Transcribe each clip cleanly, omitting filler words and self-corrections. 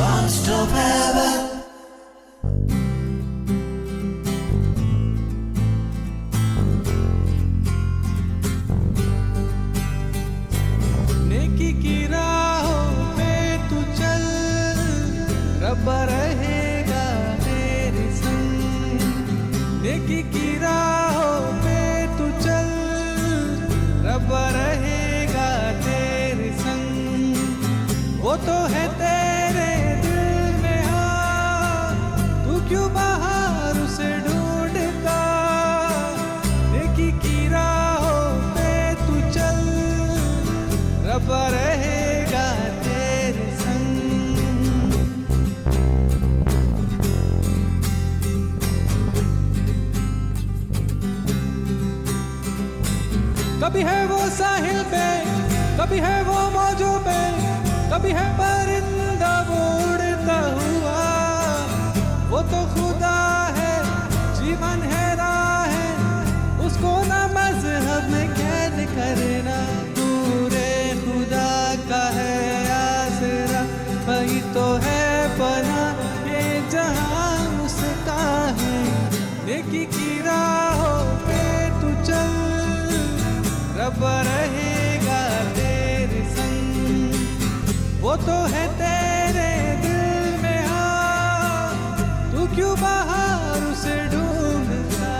Unstoppable. नेकी की राहों पे तू चल, रब रहेगा तेरे संग। नेकी की राहों पे तू चल, रब रहेगा तेरे संग। वो तो है तेरे दिल में, हाँ तू क्यों बाहर उसे ढूंढता। नेकी की राहों पे तू चल, रब रहेगा तेरे संग। कभी है वो साहिल पे, कभी है वो मौजों पे, कभी है परिंदा वो उड़ता हुआ। वो तो खुदा है, जीवन है राह है, उसको ना मजहब में कैद करना। नूरे खुदा का है आसरा, वही तो है पनाह, ये जहां उसका है। नेकी की राहों पे तू चल, रब रहेगा तेरे संग। वो तो है तेरे दिल में, हाँ तू क्यों बाहर उसे ढूंढता।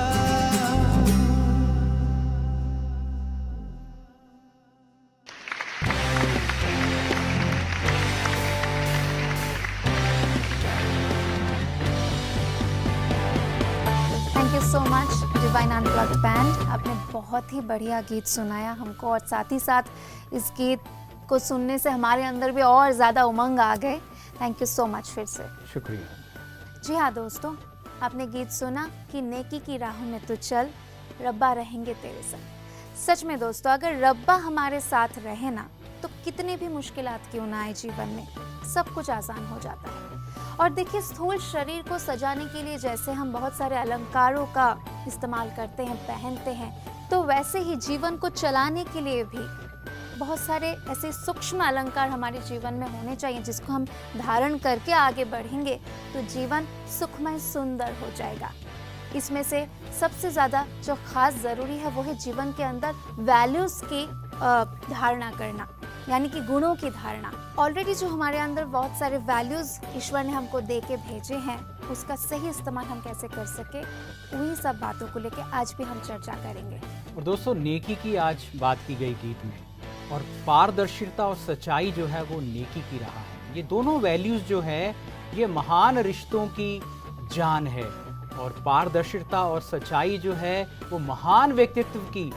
Thank you so much divine unplugged band. आपने बहुत ही बढ़िया गीत सुनाया हमको, और साथ ही साथ इस गीत को सुनने से हमारे अंदर भी और ज़्यादा उमंग आ गए। थैंक यू सो मच फिर से। शुक्रिया। जी हाँ दोस्तों, आपने गीत सुना कि नेकी की राहों में तू चल, रब्बा रहेंगे तेरे संग। सच में दोस्तों, अगर रब्बा हमारे साथ रहे ना, तो कितने भी मुश्किलात क्यों ना आए जीवन में, सब कुछ आसान हो जाता है। और देखिए, स्थूल शरीर को सजाने के लिए जैसे हम बहुत सारे अलंकारों का इस्तेमाल करते हैं, पहनते हैं, तो वैसे ही जीवन को चलाने के लिए भी बहुत सारे ऐसे सूक्ष्म अलंकार हमारे जीवन में होने चाहिए, जिसको हम धारण करके आगे बढ़ेंगे तो जीवन सुखमय सुंदर हो जाएगा। इसमें से सबसे ज़्यादा जो खास ज़रूरी है वो है जीवन के अंदर वैल्यूज़ की धारणा करना, यानी कि गुणों की धारणा। ऑलरेडी जो हमारे अंदर बहुत सारे वैल्यूज़ ईश्वर ने हमको दे के भेजे हैं, उसका सही इस्तेमाल हम कैसे कर सके, वही सब बातों को लेके आज भी हम चर्चा करेंगे। और दोस्तों, नेकी की आज बात की गई गीत में, और पारदर्शिता और सच्चाई जो है वो नेकी की राह है। ये दोनों वैल्यूज़ जो है ये महान रिश्तों की जान है, और पारदर्शिता और सच्चाई जो है वो महान व्यक्तित्व की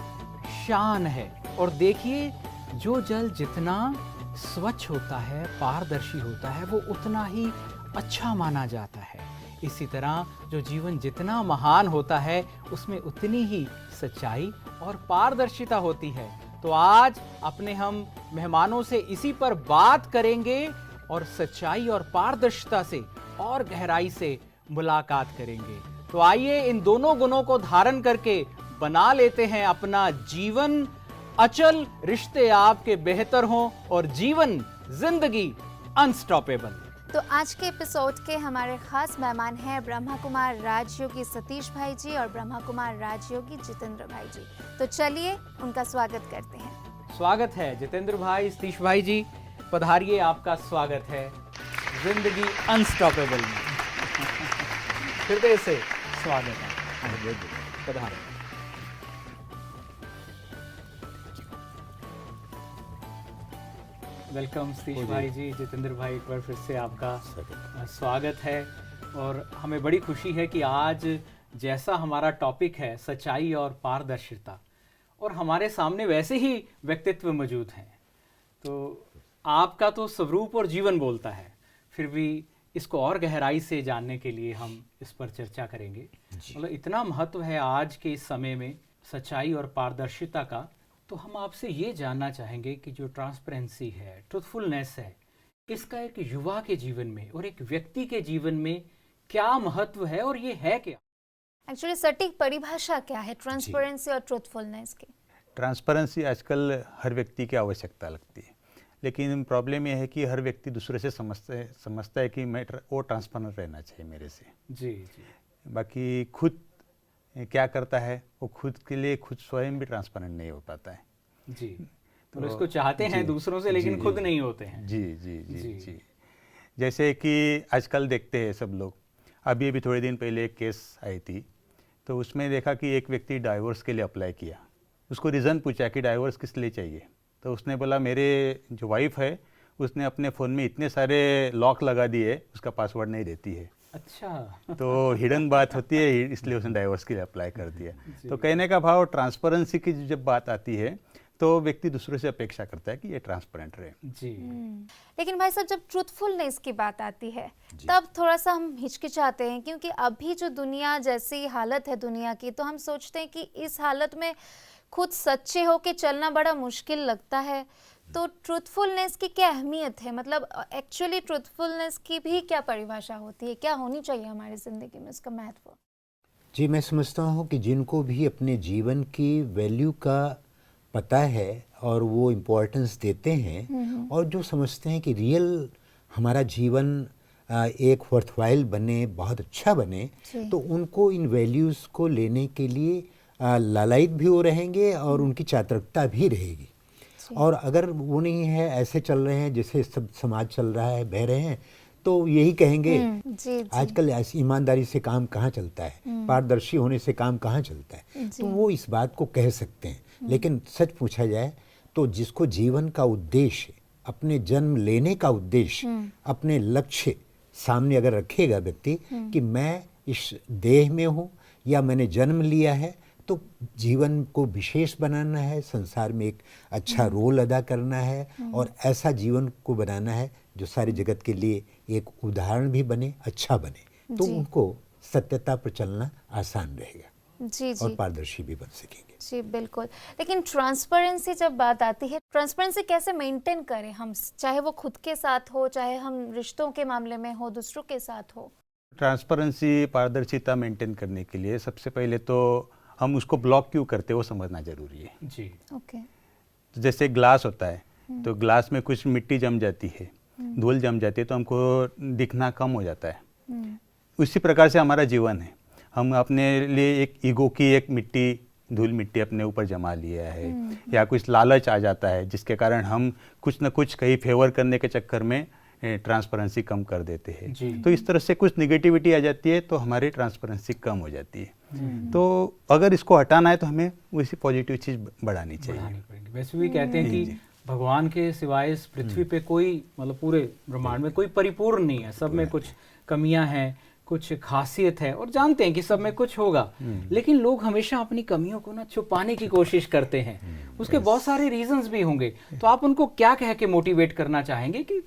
शान है। और देखिए, जो जल जितना स्वच्छ होता है, पारदर्शी होता है, वो उतना ही अच्छा माना जाता है। इसी तरह जो जीवन जितना महान होता है, उसमें उतनी ही सच्चाई और पारदर्शिता होती है। तो आज अपने हम मेहमानों से इसी पर बात करेंगे और सच्चाई और पारदर्शिता से और गहराई से मुलाकात करेंगे। तो आइए इन दोनों गुणों को धारण करके बना लेते हैं अपना जीवन अचल, रिश्ते आपके बेहतर हों और जीवन जिंदगी अनस्टॉपेबल। तो आज के एपिसोड के हमारे खास मेहमान हैं ब्रह्मा कुमार राजयोगी सतीश भाई जी और ब्रह्मा कुमार राजयोगी जितेंद्र भाई जी। तो चलिए उनका स्वागत करते हैं। स्वागत है जितेंद्र भाई, सतीश भाई जी, पधारिए, आपका स्वागत है जिंदगी अनस्टॉपेबल में। हृदय से स्वागत है, पधारिए। वेलकम सतीश भाई जी, जितेंद्र भाई, एक बार फिर से आपका स्वागत है। और हमें बड़ी खुशी है कि आज जैसा हमारा टॉपिक है सच्चाई और पारदर्शिता, और हमारे सामने वैसे ही व्यक्तित्व मौजूद हैं। तो आपका तो स्वरूप और जीवन बोलता है, फिर भी इसको और गहराई से जानने के लिए हम इस पर चर्चा करेंगे। मतलब इतना महत्व है आज के इस समय में सच्चाई और पारदर्शिता का। तो हम आपसे ये जानना चाहेंगे कि जो ट्रांसपेरेंसी है, ट्रुथफुलनेस है, इसका एक युवा के जीवन में और एक व्यक्ति के जीवन में क्या महत्व है, और ये है क्या? एक्चुअली सटीक परिभाषा क्या है ट्रांसपेरेंसी और ट्रुथफुलनेस की? ट्रांसपेरेंसी आजकल हर व्यक्ति की आवश्यकता लगती है, लेकिन प्रॉब्लम यह है कि हर व्यक्ति दूसरे से समझता है कि वो ट्रांसपेरेंट रहना चाहिए मेरे से। जी जी। बाकी खुद क्या करता है वो खुद के लिए खुद स्वयं भी ट्रांसपेरेंट नहीं हो पाता है। जी, तो इसको चाहते हैं जी, दूसरों से, लेकिन जी, खुद जी, नहीं होते हैं। जी जी जी जी। जी। जैसे कि आजकल देखते हैं सब लोग, अभी थोड़े दिन पहले एक केस आई थी, तो उसमें देखा कि एक व्यक्ति डाइवोर्स के लिए अप्लाई किया। उसको रीज़न पूछा कि डाइवोर्स किस लिए चाहिए, तो उसने बोला मेरे जो वाइफ है उसने अपने फ़ोन में इतने सारे लॉक लगा दिए, उसका पासवर्ड नहीं देती है। अच्छा। तो हिडन बात होती है, इसलिए उसने डाइवोर्स के लिए अप्लाई कर दिया। तो कहने का भाव ट्रांसपेरेंसी की जब बात आती है तो व्यक्ति दूसरों से अपेक्षा करता है कि ये ट्रांसपेरेंट रहे। जी। लेकिन भाई साहब, जब ट्रूथफुलनेस की बात आती है तब थोड़ा सा हम हिचकिचाते हैं, क्योंकि अभी जो दुनिया जैसी हालत है दुनिया की, तो हम सोचते हैं कि इस हालत में खुद सच्चे होके चलना बड़ा मुश्किल लगता है। तो ट्रूथफुलनेस की क्या अहमियत है, मतलब एक्चुअली ट्रूथफुलनेस की भी क्या परिभाषा होती है, क्या होनी चाहिए हमारी ज़िंदगी में उसका महत्व? जी, मैं समझता हूँ कि जिनको भी अपने जीवन की वैल्यू का पता है और वो इम्पोर्टेंस देते हैं, और जो समझते हैं कि रियल हमारा जीवन एक वर्थवाइल बने, बहुत अच्छा बने, तो उनको इन वैल्यूज़ को लेने के लिए लालायित भी वो रहेंगे और उनकी चातुरता भी रहेगी। और अगर वो नहीं है, ऐसे चल रहे हैं जैसे सब समाज चल रहा है, बह रहे हैं, तो यही कहेंगे आजकल ऐसी ईमानदारी से काम कहाँ चलता है, पारदर्शी होने से काम कहाँ चलता है। तो वो इस बात को कह सकते हैं। लेकिन सच पूछा जाए तो जिसको जीवन का उद्देश्य, अपने जन्म लेने का उद्देश्य, अपने लक्ष्य सामने अगर रखेगा व्यक्ति कि मैं इस देह में हूँ या मैंने जन्म लिया है, तो जीवन को विशेष बनाना है, संसार में एक अच्छा रोल अदा करना है और ऐसा जीवन को बनाना है जो सारे जगत के लिए एक उदाहरण भी बने, अच्छा बने, तो उनको सत्यता पर चलना आसान रहेगा। जी जी। और पारदर्शी भी बन सकेंगे। जी बिल्कुल। लेकिन ट्रांसपेरेंसी जब बात आती है, ट्रांसपेरेंसी कैसे मेंटेन करें हम, चाहे वो खुद के साथ हो, चाहे हम रिश्तों के मामले में हो, दूसरों के साथ हो? ट्रांसपेरेंसी, पारदर्शिता मेंटेन करने के लिए सबसे पहले तो हम उसको ब्लॉक क्यों करते हैं वो समझना जरूरी है। जी। ओके। तो जैसे ग्लास होता है, तो ग्लास में कुछ मिट्टी जम जाती है, धूल जम जाती है, तो हमको दिखना कम हो जाता है। उसी प्रकार से हमारा जीवन है। हम अपने लिए एक ईगो की एक धूल मिट्टी अपने ऊपर जमा लिया है, या कुछ लालच आ जाता है जिसके कारण हम कुछ न कुछ कहीं फेवर करने के चक्कर में ट्रांसपेरेंसी कम कर देते हैं। तो इस तरह से कुछ निगेटिविटी आ जाती है, तो हमारी ट्रांसपेरेंसी कम हो जाती है। तो अगर इसको हटाना है तो हमें वैसी पॉजिटिव चीज़ बढ़ानी चाहिए। वैसे भी कहते हैं कि भगवान के सिवाय इस पृथ्वी पे कोई, मतलब पूरे ब्रह्मांड में कोई परिपूर्ण नहीं है, सब में कुछ कमियां हैं, कुछ खासियत है, और जानते हैं कि सब में कुछ होगा, लेकिन लोग हमेशा अपनी कमियों को ना छुपाने की कोशिश करते हैं। उसके बहुत सारे रीजंस भी होंगे, तो आप उनको क्या कह के मोटिवेट करना चाहेंगे कि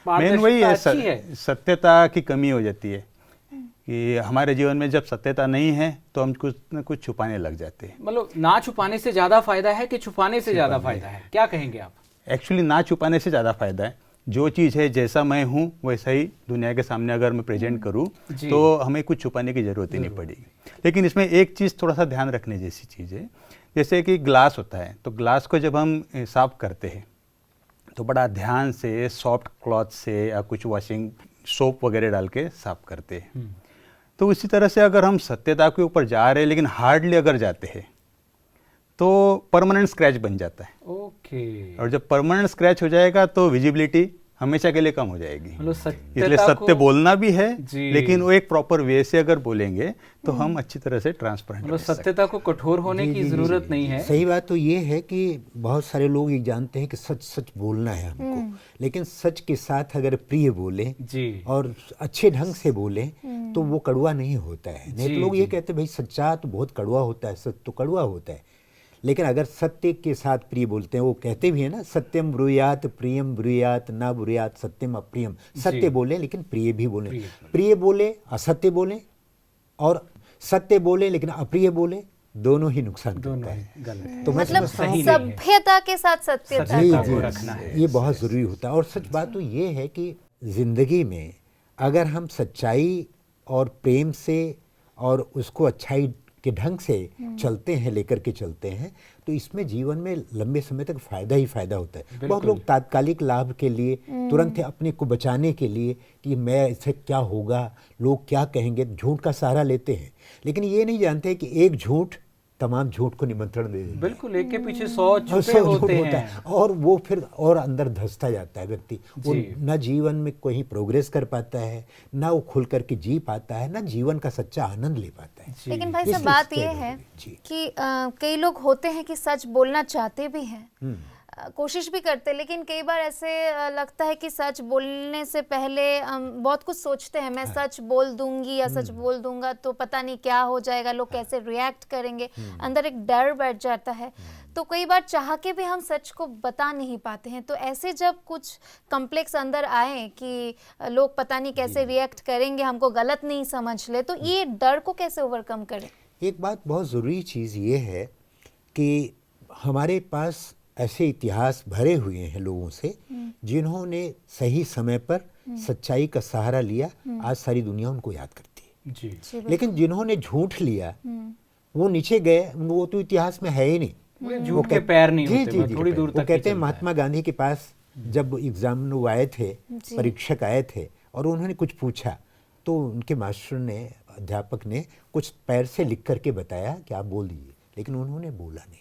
मेन वही है, सत्यता की कमी हो जाती है कि हमारे जीवन में जब सत्यता नहीं है तो हम कुछ न कुछ छुपाने लग जाते हैं। मतलब ना छुपाने से ज्यादा फायदा है कि छुपाने से ज्यादा फायदा है, क्या कहेंगे आप? एक्चुअली ना छुपाने से ज़्यादा फायदा है। जो चीज़ है, जैसा मैं हूँ वैसा ही दुनिया के सामने अगर मैं प्रेजेंट करूँ तो हमें कुछ छुपाने की ज़रूरत ही नहीं पड़ेगी। लेकिन इसमें एक चीज़ थोड़ा सा ध्यान रखने जैसी चीज़ है, जैसे कि ग्लास होता है, तो ग्लास को जब हम साफ करते हैं तो बड़ा ध्यान से सॉफ्ट क्लॉथ से या कुछ वॉशिंग सोप वगैरह डाल के साफ करते हैं। तो उसी तरह से अगर हम सत्यता के ऊपर जा रहे हैं लेकिन हार्डली अगर जाते हैं तो परमानेंट स्क्रैच बन जाता है। ओके। और जब परमानेंट स्क्रैच हो जाएगा तो विजिबिलिटी हमेशा के लिए कम हो जाएगी। इसलिए सत्य बोलना भी है, लेकिन वो एक प्रॉपर वे से अगर बोलेंगे तो हम अच्छी तरह से ट्रांसपेरेंट। मतलब सत्यता को कठोर होने की जरूरत नहीं है। सही बात तो ये है कि बहुत सारे लोग ये जानते हैं कि सच सच बोलना है हमको, लेकिन सच के साथ अगर प्रिय बोले और अच्छे ढंग से बोले तो वो कड़वा नहीं होता है। नहीं तो लोग ये कहते हैं भाई सच्चा तो बहुत कड़वा होता है, सच तो कड़वा होता है। लेकिन अगर सत्य के साथ प्रिय बोलते हैं, वो कहते भी है ना, सत्यम ब्रूयात प्रियम ब्रूयात ना ब्रूयात सत्यम अप्रियम। सत्य बोले लेकिन प्रिय भी बोले, प्रिय बोले असत्य बोले, और सत्य बोले लेकिन अप्रिय बोले, दोनों ही नुकसान करता है। तो मतलब सभ्यता के साथ सत्यता को रखना है, ये बहुत जरूरी होता है। और सच बात तो ये है कि जिंदगी में अगर हम सच्चाई और प्रेम से और उसको अच्छाई के ढंग से चलते हैं, लेकर के चलते हैं, तो इसमें जीवन में लंबे समय तक फायदा ही फायदा होता है। बहुत लोग तात्कालिक लाभ के लिए, तुरंत अपने को बचाने के लिए कि मैं इससे क्या होगा, लोग क्या कहेंगे, झूठ का सहारा लेते हैं, लेकिन ये नहीं जानते कि एक झूठ तमाम झूठ को निमंत्रण दे देता है। बिल्कुल, एक के पीछे 100 और छुपे 100 झूठ होते होता हैं। है और वो फिर और अंदर धंसता जाता है व्यक्ति। वो जी। ना जीवन में कहीं प्रोग्रेस कर पाता है, ना वो खुल करके जी पाता है, ना जीवन का सच्चा आनंद ले पाता है। लेकिन भाई साहब इसलिए बात इसके ये लिए है जी। कि कई लोग होते हैं कि सच बोलना चाहते भी हैं, कोशिश भी करते हैं, लेकिन कई बार ऐसे लगता है कि सच बोलने से पहले बहुत कुछ सोचते हैं। मैं सच बोल दूंगी या सच बोल दूंगा तो पता नहीं क्या हो जाएगा, लोग कैसे रिएक्ट करेंगे, अंदर एक डर बैठ जाता है। तो कई बार चाह के भी हम सच को बता नहीं पाते हैं। तो ऐसे जब कुछ कॉम्प्लेक्स अंदर आए कि लोग पता नहीं कैसे रिएक्ट करेंगे, हमको गलत नहीं समझ ले, तो ये डर को कैसे ओवरकम करें? एक बात बहुत ज़रूरी चीज़ ये है कि हमारे पास ऐसे इतिहास भरे हुए हैं लोगों से जिन्होंने सही समय पर सच्चाई का सहारा लिया, आज सारी दुनिया उनको याद करती है। जी, लेकिन जिन्होंने झूठ लिया वो नीचे गए, वो तो इतिहास में है ही नहीं। वो झूठ के पैर नहीं जी, होते, जी, बस जी, थोड़ी दूर वो तक ही कहते हैं चलता है। महात्मा गांधी के पास जब एग्जाम वो आए थे, जी। परीक्षक आए थे और उन्होंने कुछ पूछा तो उनके मास्टर ने, अध्यापक ने कुछ पैर से लिख करके बताया कि आप बोल दीजिए, लेकिन उन्होंने बोला नहीं।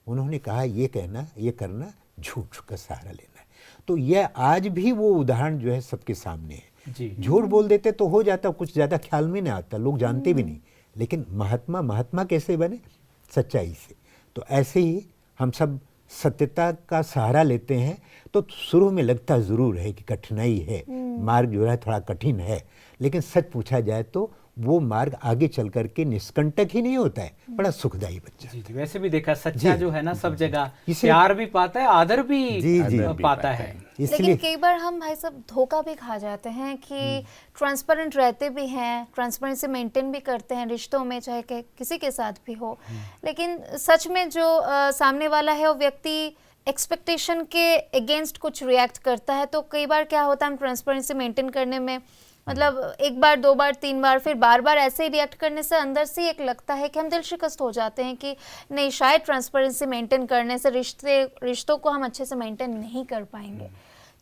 उन्होंने कहा ये कहना, ये करना, झूठ का सहारा लेना है। तो यह आज भी वो उदाहरण जो है सबके सामने है। जी। झूठ बोल देते तो हो जाता, कुछ ज़्यादा ख्याल में नहीं आता, लोग जानते भी नहीं, लेकिन महात्मा कैसे बने? सच्चाई से। तो ऐसे ही हम सब सत्यता का सहारा लेते हैं। तो शुरू में लगता ज़रूर है कि कठिनाई है, मार्ग जो है थोड़ा कठिन है, लेकिन सच पूछा जाए तो वो मार्ग आगे चल करके निष्कंटक ही नहीं होता है, बड़ा सुखदायी बन जाता है। जी, वैसे भी देखा सच्चा जी। जो है ना सब जगह इसे- प्यार भी पाता है, आदर भी जी, जी। पाता है। लेकिन इसलिए कई बार हम भाई सब धोखा भी खा जाते हैं कि ट्रांसपेरेंट रहते भी हैं, ट्रांसपेरेंसी मेंटेन भी करते हैं रिश्तों में, चाहे किसी के साथ भी हो, लेकिन सच में जो सामने वाला है वो व्यक्ति एक्सपेक्टेशन के अगेंस्ट कुछ रिएक्ट करता है। तो कई बार क्या होता है, हम ट्रांसपेरेंसी मेंटेन करने में मतलब एक बार, दो बार, तीन बार, फिर बार बार ऐसे ही रिएक्ट करने से अंदर से एक लगता है कि हम दिल शिकस्त हो जाते हैं कि नहीं, शायद ट्रांसपेरेंसी मेंटेन करने से रिश्तों को हम अच्छे से मेंटेन नहीं कर पाएंगे।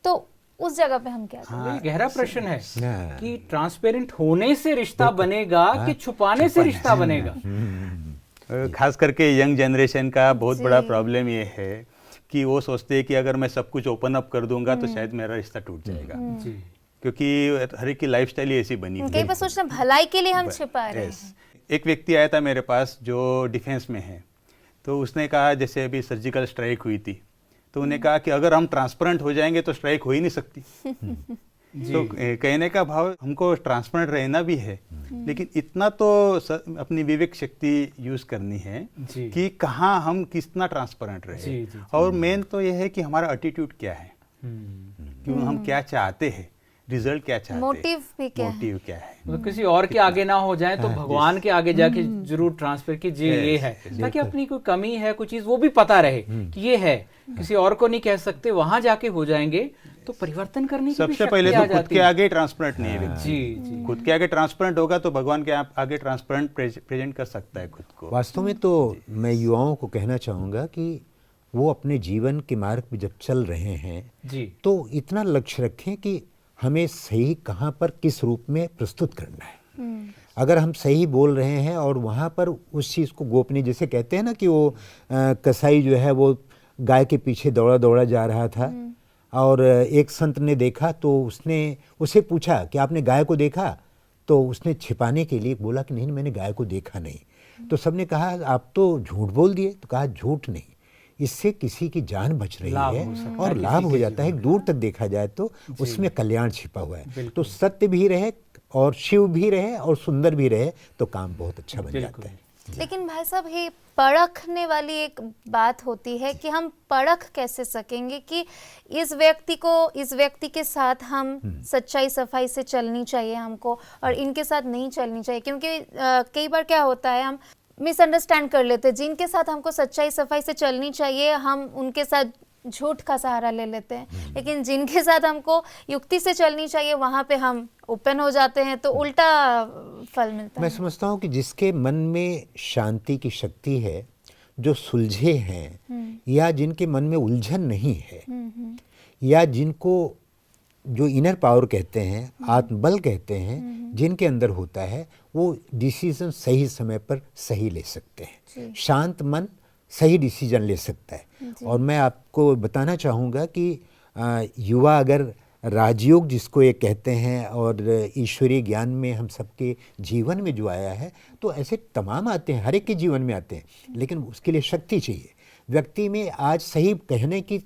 तो उस जगह पे हम क्या करें? ये गहरा प्रश्न है हाँ। कि ट्रांसपेरेंट होने से रिश्ता बनेगा कि छुपाने से रिश्ता बनेगा। खास करके यंग जनरेशन का बहुत बड़ा जी। प्रॉब्लम ये है कि वो सोचते हैं कि अगर मैं सब कुछ ओपन अप कर दूंगा तो शायद मेरा रिश्ता टूट जाएगा, जी, क्योंकि हर एक की लाइफस्टाइल ही ऐसी बनी हुई कई बार सोचना भलाई के लिए हम छिपा रहे Yes. हैं। एक व्यक्ति आया था मेरे पास जो डिफेंस में है, तो उसने कहा जैसे अभी सर्जिकल स्ट्राइक हुई थी, तो उन्हें कहा कि अगर हम ट्रांसपेरेंट हो जाएंगे तो स्ट्राइक हो ही नहीं सकती। तो कहने का भाव, हमको ट्रांसपेरेंट रहना भी है, लेकिन इतना तो अपनी विवेक शक्ति यूज करनी है जी। कि कहाँ हम कितना ट्रांसपेरेंट जी, रहे। जी, और मेन तो ये है कि हमारा एटीट्यूड क्या है, हम्म। कि हम क्या चाहते हैं, रिजल्ट क्या चाहते हैं, मोटिव भी क्या है? मोटिव क्या है। तो किसी और के आगे ना हो जाए तो भगवान के आगे जाके जरूर ट्रांसफर कीजिए, ये है, ताकि अपनी कोई कमी है, कोई चीज वो भी पता रहे कि ये है, किसी और को नहीं कह सकते, वहां जाके हो जाएंगे तो परिवर्तन करने की भी सबसे शक्ति पहले आ तो खुद जाती के है। आगे ट्रांसपेरेंट नहीं है व्यक्ति। जी, जी, खुद के आगे ट्रांसपेरेंट होगा तो भगवान के आगे ट्रांसपेरेंट प्रेजेंट कर सकता है खुद को। वास्तव में तो मैं युवाओं को कहना चाहूँगा कि वो अपने जीवन के मार्ग पे जब चल रहे हैं जी, तो इतना लक्ष्य रखें कि हमें सही कहाँ पर किस रूप में प्रस्तुत करना है। अगर हम सही बोल रहे हैं और वहाँ पर उस चीज़ को गोपनीय, जैसे कहते हैं ना कि वो कसाई जो है वो गाय के पीछे दौड़ा दौड़ा जा रहा था और एक संत ने देखा तो उसने उसे पूछा कि आपने गाय को देखा? तो उसने छिपाने के लिए बोला कि नहीं, मैंने गाय को देखा नहीं। तो सबने कहा आप तो झूठ बोल दिए। तो कहा झूठ नहीं, इससे किसी की जान बच रही लाभ है हो सकता है और किसी लाभ हो के जाता है। दूर तक देखा जाए तो उसमें कल्याण छिपा हुआ है। बिल्कुल। तो सत्य भी रहे और शिव भी रहे और सुंदर भी रहे तो काम बहुत अच्छा बन जाता है। लेकिन भाई साहब, ये परखने वाली एक बात होती है कि हम परख कैसे सकेंगे कि इस व्यक्ति के साथ हम सच्चाई सफाई से चलनी चाहिए हमको और इनके साथ नहीं चलनी चाहिए। क्योंकि कई बार क्या होता है, हम मिसअंडरस्टैंड कर लेते हैं। जिनके साथ हमको सच्चाई सफाई से चलनी चाहिए हम उनके साथ झूठ का सहारा ले लेते हैं, लेकिन जिनके साथ हमको युक्ति से चलनी चाहिए वहाँ पे हम ओपन हो जाते हैं, तो उल्टा फल मिलता मैं है। समझता हूँ कि जिसके मन में शांति की शक्ति है जो सुलझे हैं या जिनके मन में उलझन नहीं है या जिनको जो इनर पावर कहते हैं, आत्मबल कहते हैं, जिनके अंदर होता है, वो डिसीजन सही समय पर सही ले सकते हैं। शांत मन सही डिसीजन ले सकता है। और मैं आपको बताना चाहूँगा कि युवा अगर राजयोग जिसको ये कहते हैं और ईश्वरीय ज्ञान में हम सबके जीवन में जो आया है, तो ऐसे तमाम आते हैं, हर एक के जीवन में आते हैं, लेकिन उसके लिए शक्ति चाहिए। व्यक्ति में आज सही कहने की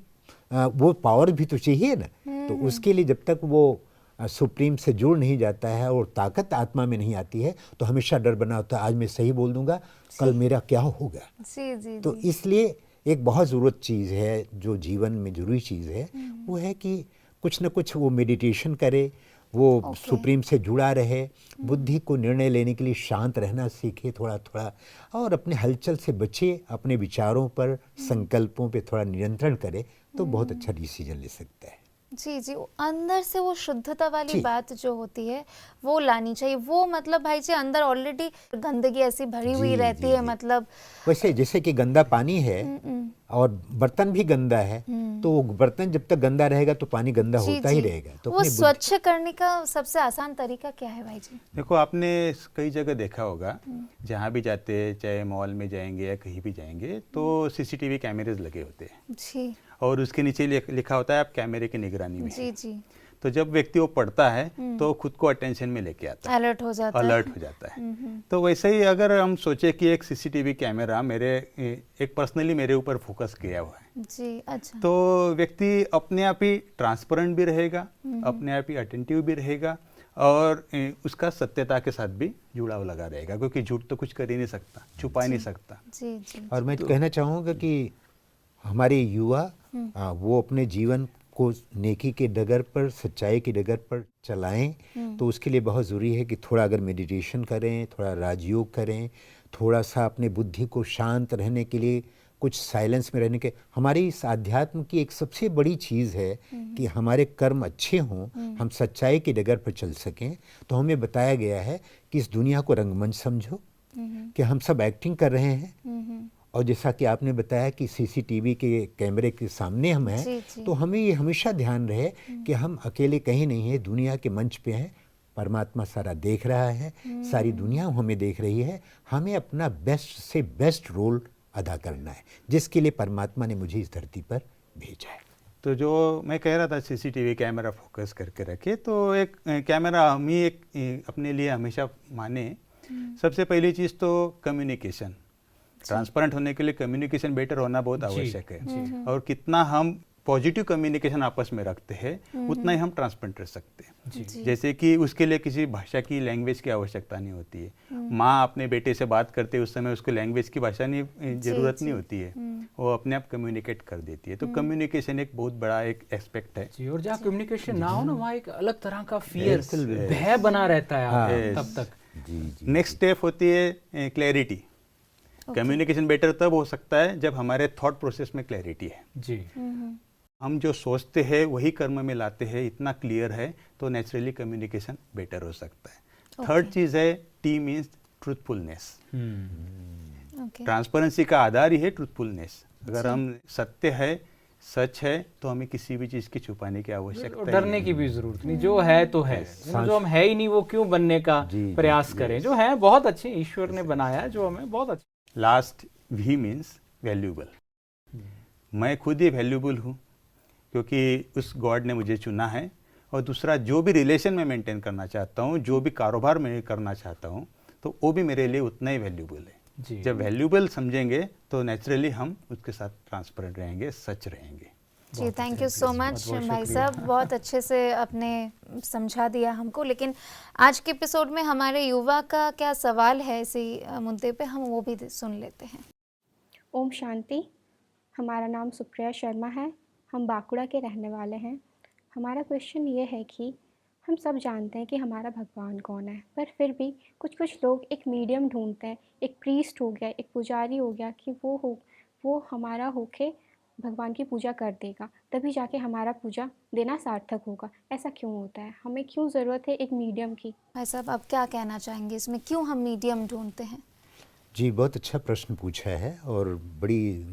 वो पावर भी तो चाहिए ना। तो उसके लिए जब तक वो सुप्रीम से जुड़ नहीं जाता है और ताकत आत्मा में नहीं आती है, तो हमेशा डर बना होता है, आज मैं सही बोल दूंगा, कल मेरा क्या होगा। जी तो इसलिए एक बहुत ज़रूरत चीज़ है, जो जीवन में ज़रूरी चीज़ है, वो है कि कुछ न कुछ वो मेडिटेशन करे, वो सुप्रीम से जुड़ा रहे, बुद्धि को निर्णय लेने के लिए शांत रहना सीखे थोड़ा थोड़ा, और अपने हलचल से बचे, अपने विचारों पर, संकल्पों पे थोड़ा नियंत्रण करे, तो बहुत अच्छा डिसीजन ले सकता है। जी जी, अंदर से वो शुद्धता वाली बात जो होती है वो लानी चाहिए। वो मतलब भाई जी अंदर ऑलरेडी गंदगी ऐसी भरी हुई रहती है, मतलब वैसे जैसे कि गंदा पानी है और बर्तन भी गंदा है, तो वो बर्तन जब तक गंदा रहेगा तो पानी गंदा होता ही रहेगा। तो वो स्वच्छ करने का सबसे आसान तरीका क्या है भाई जी? देखो, आपने कई जगह देखा होगा, जहाँ भी जाते हैं, चाहे मॉल में जाएंगे या कहीं भी जाएंगे, तो सीसीटीवी कैमरेज लगे होते हैं जी, और उसके नीचे लिखा होता है आप कैमरे की निगरानी में जी हैं। जी, तो जब व्यक्ति वो पढ़ता है तो खुद को अटेंशन में लेके आता है, अलर्ट हो जाता है। अलर्ट हो जाता है। तो वैसे ही अगर हम सोचे कि एक सीसीटीवी कैमरा एक पर्सनली मेरे ऊपर फोकस किया हुआ है, जी, अच्छा, तो व्यक्ति अपने आप ही ट्रांसपेरेंट भी रहेगा, अपने आप ही अटेंटिव भी रहेगा और उसका सत्यता के साथ भी जुड़ाव लगा रहेगा, क्योंकि झूठ तो कुछ कर ही नहीं सकता, छुपा ही नहीं सकता। जी जी, और मैं कहना चाहूँगा कि हमारे युवा वो अपने जीवन को नेकी के डगर पर, सच्चाई की डगर पर चलाएं, तो उसके लिए बहुत ज़रूरी है कि थोड़ा अगर मेडिटेशन करें, थोड़ा राजयोग करें, थोड़ा सा अपने बुद्धि को शांत रहने के लिए कुछ साइलेंस में रहने के। हमारी इस आध्यात्म की एक सबसे बड़ी चीज़ है कि हमारे कर्म अच्छे हों, हम सच्चाई की डगर पर चल सकें। तो हमें बताया गया है कि इस दुनिया को रंगमंच समझो, कि हम सब एक्टिंग कर रहे हैं, और जैसा कि आपने बताया कि सीसीटीवी के कैमरे के सामने हम हैं, तो हमें ये हमेशा ध्यान रहे कि हम अकेले कहीं नहीं हैं, दुनिया के मंच पे हैं, परमात्मा सारा देख रहा है, सारी दुनिया हमें देख रही है, हमें अपना बेस्ट से बेस्ट रोल अदा करना है, जिसके लिए परमात्मा ने मुझे इस धरती पर भेजा है। तो जो मैं कह रहा था सीसीटीवी कैमरा फोकस करके रखे, तो एक कैमरा हम ही एक अपने लिए हमेशा माने। सबसे पहली चीज़ तो कम्युनिकेशन, ट्रांसपेरेंट होने के लिए कम्युनिकेशन बेटर होना बहुत आवश्यक है, और कितना हम पॉजिटिव कम्युनिकेशन आपस में रखते हैं उतना ही हम ट्रांसपेरेंट रह सकते हैं। जैसे कि उसके लिए किसी भाषा की, लैंग्वेज की आवश्यकता नहीं होती है। माँ अपने बेटे से बात करते उस समय उसको लैंग्वेज की भाषा नहीं जरूरत नहीं होती है, वो अपने आप कम्युनिकेट कर देती है। तो कम्युनिकेशन एक बहुत बड़ा एक एस्पेक्ट है जी। और जहाँ कम्युनिकेशन ना हो ना, वहाँ एक अलग तरह का फियर, भय बना रहता है तब तक। नेक्स्ट स्टेप होती है क्लैरिटी। कम्युनिकेशन बेटर तब हो सकता है जब हमारे थॉट प्रोसेस में क्लैरिटी है जी। हम जो सोचते हैं वही कर्म में लाते हैं, इतना क्लियर है, तो नेचुरली कम्युनिकेशन बेटर हो सकता है। थर्ड चीज़ है टी मीन्स ट्रूथफुलनेस। ट्रांसपेरेंसी का आधार ही है ट्रूथफुलनेस। अगर हम सत्य है, सच है, तो हमें किसी भी चीज़ की छुपाने की आवश्यकता नहीं, डरने की भी जरूरत नहीं। जो है तो है, जो हम है ही नहीं वो क्यों बनने का प्रयास करें। जो है बहुत अच्छे ईश्वर ने बनाया है, जो हमें बहुत अच्छे। Last we means valuable. मैं खुद ही वैल्यूबल हूँ क्योंकि उस गॉड ने मुझे चुना है। और दूसरा, जो भी रिलेशन में मेंटेन करना चाहता हूँ, जो भी कारोबार में करना चाहता हूँ, तो वो भी मेरे लिए उतना ही वैल्यूबल है। जब वैल्यूबल समझेंगे तो नेचुरली हम उसके साथ ट्रांसपेरेंट रहेंगे, सच रहेंगे। जी, थैंक यू सो मच भाई साहब, बहुत अच्छे से आपने समझा दिया हमको। लेकिन आज के एपिसोड में हमारे युवा का क्या सवाल है इसी मुद्दे पे, हम वो भी सुन लेते हैं। ओम शांति। हमारा नाम सुप्रिया शर्मा है, हम बांकुड़ा के रहने वाले हैं। हमारा क्वेश्चन ये है कि हम सब जानते हैं कि हमारा भगवान कौन है, पर फिर भी कुछ लोग एक मीडियम ढूंढते हैं, एक प्रीस्ट हो गया, एक पुजारी हो गया, कि वो हमारा होके भगवान की पूजा कर देगा, तभी जाके हमारा पूजा देना सार्थक होगा। ऐसा क्यों होता है? हमें क्यों ज़रूरत है एक मीडियम की? भाई साहब, आप क्या कहना चाहेंगे इसमें, क्यों हम मीडियम ढूंढते हैं? जी, बहुत अच्छा प्रश्न पूछा है और बड़ी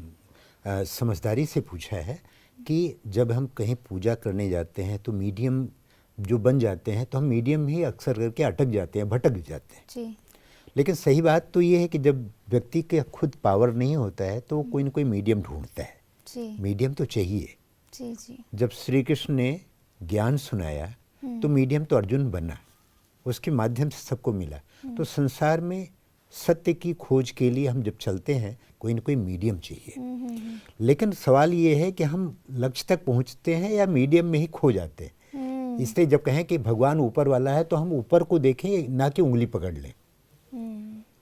समझदारी से पूछा है कि जब हम कहीं पूजा करने जाते हैं तो मीडियम जो बन जाते हैं तो हम मीडियम ही अक्सर करके अटक जाते हैं, भटक जाते हैं। जी लेकिन सही बात तो ये है कि जब व्यक्ति के खुद पावर नहीं होता है तो वो कोई ना कोई मीडियम ढूंढता है। जी मीडियम तो चाहिए। जी जी जब श्री कृष्ण ने ज्ञान सुनाया तो मीडियम तो अर्जुन बना, उसके माध्यम से सबको मिला। तो संसार में सत्य की खोज के लिए हम जब चलते हैं कोई ना कोई मीडियम चाहिए। लेकिन सवाल ये है कि हम लक्ष्य तक पहुंचते हैं या मीडियम में ही खो जाते हैं। इसलिए जब कहें कि भगवान ऊपर वाला है तो हम ऊपर को देखें, ना कि उंगली पकड़ लें।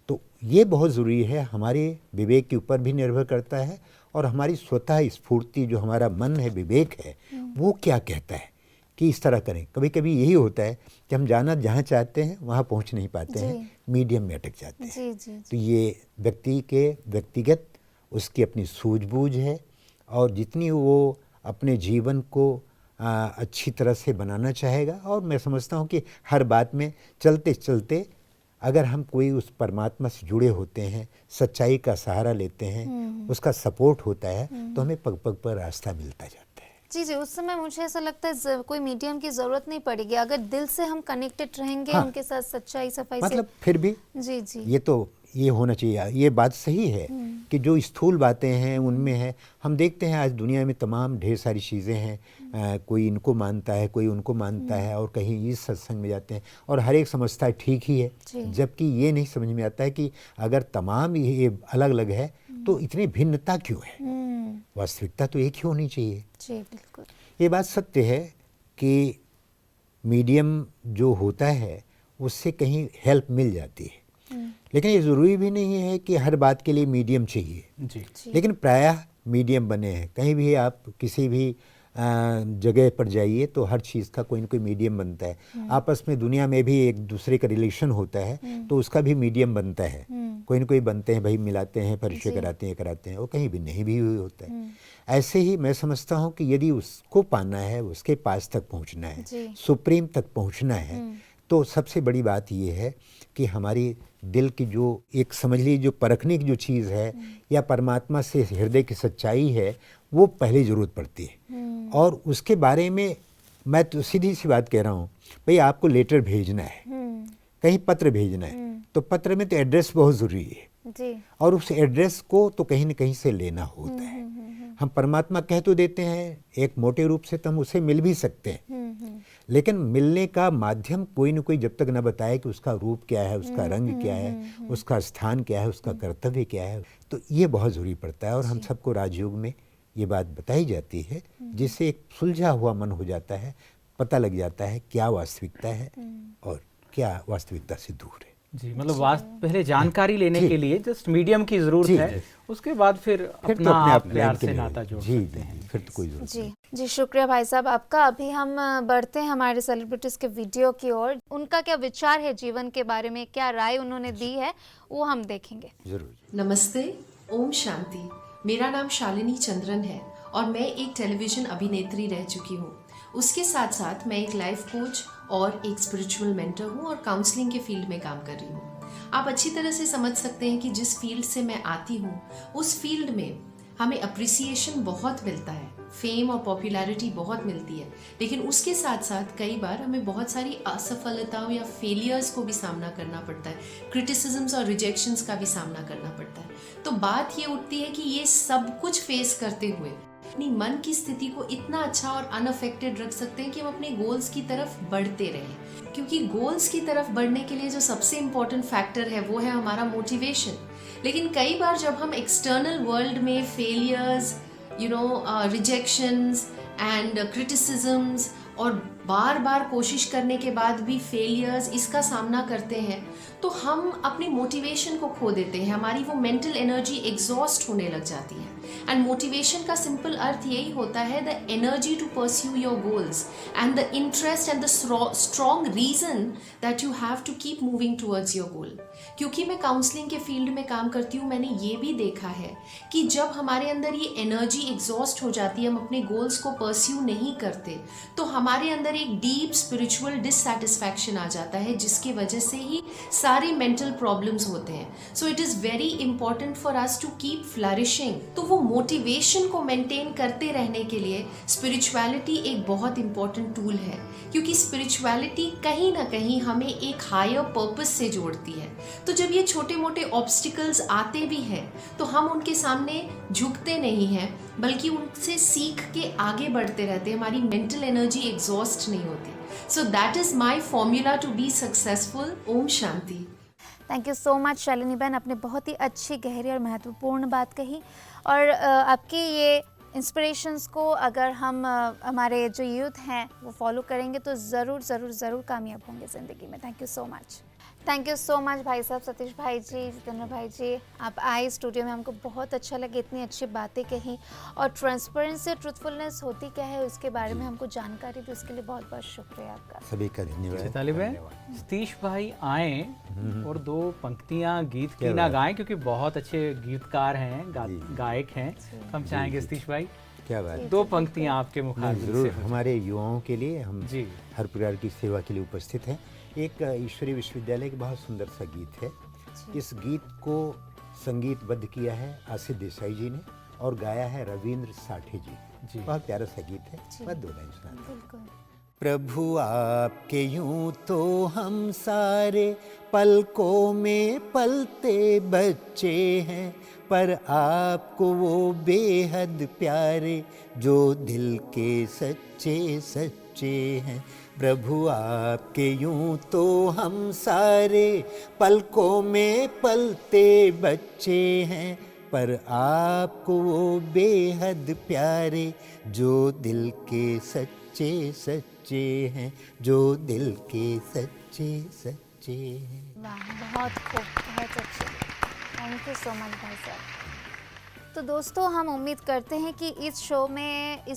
तो ये बहुत ज़रूरी है, हमारे विवेक के ऊपर भी निर्भर करता है और हमारी स्वतः स्फूर्ति जो हमारा मन है, विवेक है, वो क्या कहता है कि इस तरह करें। कभी कभी यही होता है कि हम जाना जहाँ चाहते हैं वहाँ पहुँच नहीं पाते हैं, मीडियम में अटक जाते हैं। जी जी तो ये व्यक्ति के व्यक्तिगत उसकी अपनी सूझबूझ है और जितनी वो अपने जीवन को अच्छी तरह से बनाना चाहेगा। और मैं समझता हूँ कि हर बात में चलते चलते अगर हम कोई उस परमात्मा से जुड़े होते हैं, सच्चाई का सहारा लेते हैं, उसका सपोर्ट होता है, तो हमें पग पग पर रास्ता मिलता जाता है। जी जी उस समय मुझे ऐसा लगता है कोई मीडियम की जरूरत नहीं पड़ेगी, अगर दिल से हम कनेक्टेड रहेंगे हाँ। उनके साथ सच्चाई सफाई मतलब फिर भी से। जी जी ये होना चाहिए। ये बात सही है कि जो स्थूल बातें हैं उनमें है। हम देखते हैं आज दुनिया में तमाम ढेर सारी चीज़ें हैं, कोई इनको मानता है, कोई उनको मानता है, और कहीं इस सत्संग में जाते हैं और हर एक समझता है ठीक ही है, जबकि ये नहीं समझ में आता है कि अगर तमाम ये अलग अलग है तो इतनी भिन्नता क्यों है। वास्तविकता तो एक ही होनी चाहिए। जी बिल्कुल ये बात सत्य है कि मीडियम जो होता है उससे कहीं हेल्प मिल जाती है। लेकिन ये ज़रूरी भी नहीं है कि हर बात के लिए मीडियम चाहिए। जी लेकिन प्रायः मीडियम बने हैं। कहीं भी आप किसी भी जगह पर जाइए तो हर चीज़ का कोई ना कोई मीडियम बनता है। आपस में दुनिया में भी एक दूसरे का रिलेशन होता है तो उसका भी मीडियम बनता है। कोई ना कोई बनते हैं, भाई मिलाते हैं, परिचय कराते हैं, वो कहीं भी नहीं भी होता है। ऐसे ही मैं समझता हूँ कि यदि उसको पाना है, उसके पास तक पहुँचना है, सुप्रीम तक पहुँचना है, तो सबसे बड़ी बात ये है कि हमारी दिल की जो एक समझ लीजिए जो परखने की जो चीज़ है या परमात्मा से हृदय की सच्चाई है, वो पहले ज़रूरत पड़ती है। और उसके बारे में मैं तो सीधी सी बात कह रहा हूँ, भाई आपको लेटर भेजना है, कहीं पत्र भेजना है, तो पत्र में तो एड्रेस बहुत ज़रूरी है जी और उस एड्रेस को तो कहीं न कहीं से लेना होता है। हम परमात्मा कह तो देते हैं एक मोटे रूप से, तो हम उसे मिल भी सकते हैं, लेकिन मिलने का माध्यम कोई न कोई जब तक न बताए कि उसका रूप क्या है, उसका रंग क्या है, उसका स्थान क्या है, उसका कर्तव्य क्या है, तो ये बहुत ज़रूरी पड़ता है। और हम सबको राजयोग में ये बात बताई जाती है, जिससे एक सुलझा हुआ मन हो जाता है, पता लग जाता है क्या वास्तविकता है और क्या वास्तविकता से दूर है। जी मतलब पहले जानकारी लेने जी। के लिए जस्ट मीडियम की जरूरत जी, है, जी। उसके बाद फिर फिर अपना तो अपने आप आप प्यार लाइन के से लिए नाता जोड़ जी सकते जी, हैं। फिर तो कोई जरूरत नहीं। जी जी शुक्रिया भाई साहब आपका। अभी हम बढ़ते हैं हमारे सेलिब्रिटीज के वीडियो की ओर। उनका क्या विचार है जीवन के बारे में, क्या राय उन्होंने दी है, वो हम देखेंगे। जरूर। नमस्ते, ओम शांति। मेरा नाम शालिनी चंद्रन है और मैं एक टेलीविज़न अभिनेत्री रह चुकी हूँ। उसके साथ साथ मैं एक लाइफ कोच और एक स्पिरिचुअल मेंटर हूँ और काउंसलिंग के फील्ड में काम कर रही हूँ। आप अच्छी तरह से समझ सकते हैं कि जिस फील्ड से मैं आती हूँ उस फील्ड में हमें अप्रिसिएशन बहुत मिलता है, फेम और पॉपुलैरिटी बहुत मिलती है, लेकिन उसके साथ साथ कई बार हमें बहुत सारी असफलताओं या फेलियर्स को भी सामना करना पड़ता है, क्रिटिसिज्म्स और रिजेक्शंस का भी सामना करना पड़ता है। तो बात ये उठती है कि ये सब कुछ फेस करते हुए अपनी मन की स्थिति को इतना अच्छा और अनअफेक्टेड रख सकते हैं कि हम अपने गोल्स की तरफ बढ़ते रहें। क्योंकि गोल्स की तरफ बढ़ने के लिए जो सबसे इम्पोर्टेंट फैक्टर है वो है हमारा मोटिवेशन। लेकिन कई बार जब हम एक्सटर्नल वर्ल्ड में फेलियर्स, रिजेक्शंस एंड क्रिटिसिज्म्स और बार बार कोशिश करने के बाद भी फेलियर्स इसका सामना करते हैं, तो हम अपनी मोटिवेशन को खो देते हैं, हमारी वो मेंटल एनर्जी एग्जॉस्ट होने लग जाती है। एंड मोटिवेशन का सिंपल अर्थ यही होता है the energy to pursue your goals and the interest and the strong reason that you have to keep moving towards your goal. क्योंकि मैं काउंसलिंग के फील्ड में काम करती हूँ, मैंने ये भी देखा है कि जब हमारे अंदर ये एनर्जी एग्जॉस्ट हो जाती है, हम अपने गोल्स को परस्यू नहीं करते, तो हमारे अंदर एक डीप स्पिरिचुअल डिससैटिस्फैक्शन आ जाता है, जिसकी वजह से ही सारे मेंटल प्रॉब्लम्स होते हैं। So it is very important for us to keep flourishing. तो वो मोटिवेशन को मेंटेन करते रहने के लिए स्पिरिचुअलिटी एक बहुत इंपॉर्टेंट टूल है, क्योंकि स्पिरिचुअलिटी कहीं ना कहीं हमें एक हायर पर्पस से जोड़ती है। तो जब ये छोटे मोटे ऑब्स्टिकल्स आते भी हैं तो हम उनके सामने झुकते नहीं हैं, बल्कि उनसे सीख के आगे बढ़ते रहते हैं, हमारी मेंटल एनर्जी एग्जॉस्ट नहीं होती। So that is my formula to be successful. ओम शांति। Thank you so much Shalini बहन, आपने बहुत ही अच्छी, गहरी और महत्वपूर्ण बात कही। और आपकी ये इंस्पिरेशंस को अगर हम हमारे जो यूथ हैं वो फॉलो करेंगे तो ज़रूर ज़रूर ज़रूर कामयाब होंगे ज़िंदगी में। Thank you so much. Thank you so much भाई साहब, सतीश भाई जी, जितेंद्र भाई जी, आप आए स्टूडियो में, हमको बहुत अच्छा लगा, इतनी अच्छी बातें कही और ट्रांसपेरेंसी, ट्रुथफुलनेस होती क्या है उसके बारे में हमको जानकारी दी, उसके लिए बहुत बहुत शुक्रिया आपका। सभी का धन्यवाद। तालिब सतीश भाई आए और दो पंक्तियां गीत की ना गाएं, क्योंकि बहुत अच्छे गीतकार हैं, गायक हैं। हम चाहेंगे सतीश भाई क्या बात, दो पंक्तियां आपके मुखातिब जरूर। से। हमारे युवाओं के लिए हम जी। हर प्रकार की सेवा के लिए उपस्थित हैं। एक ईश्वरी विश्वविद्यालय का बहुत सुंदर सा गीत है। इस गीत को संगीतबद्ध किया है आसिफ देसाई जी ने और गाया है रविंद्र साठे जी। बहुत प्यारा सा गीत है, बस दो लाइन सुनाते हैं। प्रभु आपके यूं तो हम सारे पलकों में पलते बच्चे हैं, पर आपको वो बेहद प्यारे जो दिल के सच्चे सच्चे हैं। प्रभु आपके यूं तो हम सारे पलकों में पलते बच्चे हैं, पर आपको वो बेहद प्यारे जो दिल के सच्चे सच्चे हैं, जो दिल के सच्चे सच्चे हैं। वाह, बहुत खूब, बहुत अच्छे। थैंक यू सो मच भाई साहब। तो दोस्तों, हम उम्मीद करते हैं कि इस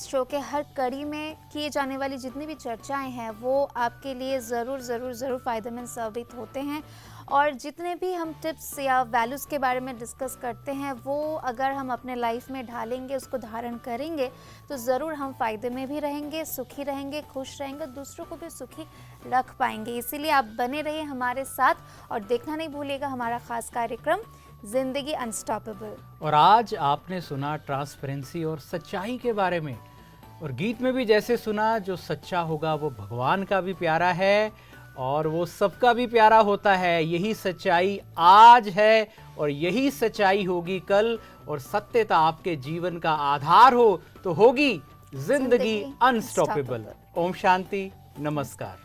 शो के हर कड़ी में किए जाने वाली जितनी भी चर्चाएं हैं वो आपके लिए ज़रूर ज़रूर ज़रूर फ़ायदेमंद साबित होते हैं। और जितने भी हम टिप्स या वैल्यूज़ के बारे में डिस्कस करते हैं वो अगर हम अपने लाइफ में ढालेंगे, उसको धारण करेंगे, तो ज़रूर हम फ़ायदे में भी रहेंगे, सुखी रहेंगे, खुश रहेंगे, दूसरों को भी सुखी रख पाएंगे। इसीलिए आप बने रहिए हमारे साथ और देखना नहीं भूलिएगा हमारा ख़ास कार्यक्रम जिंदगी अनस्टॉपेबल। और आज आपने सुना ट्रांसपेरेंसी और सच्चाई के बारे में, और गीत में भी जैसे सुना, जो सच्चा होगा वो भगवान का भी प्यारा है और वो सबका भी प्यारा होता है। यही सच्चाई आज है और यही सच्चाई होगी कल, और सत्यता आपके जीवन का आधार हो तो होगी जिंदगी अनस्टॉपेबल। ओम शांति, नमस्कार।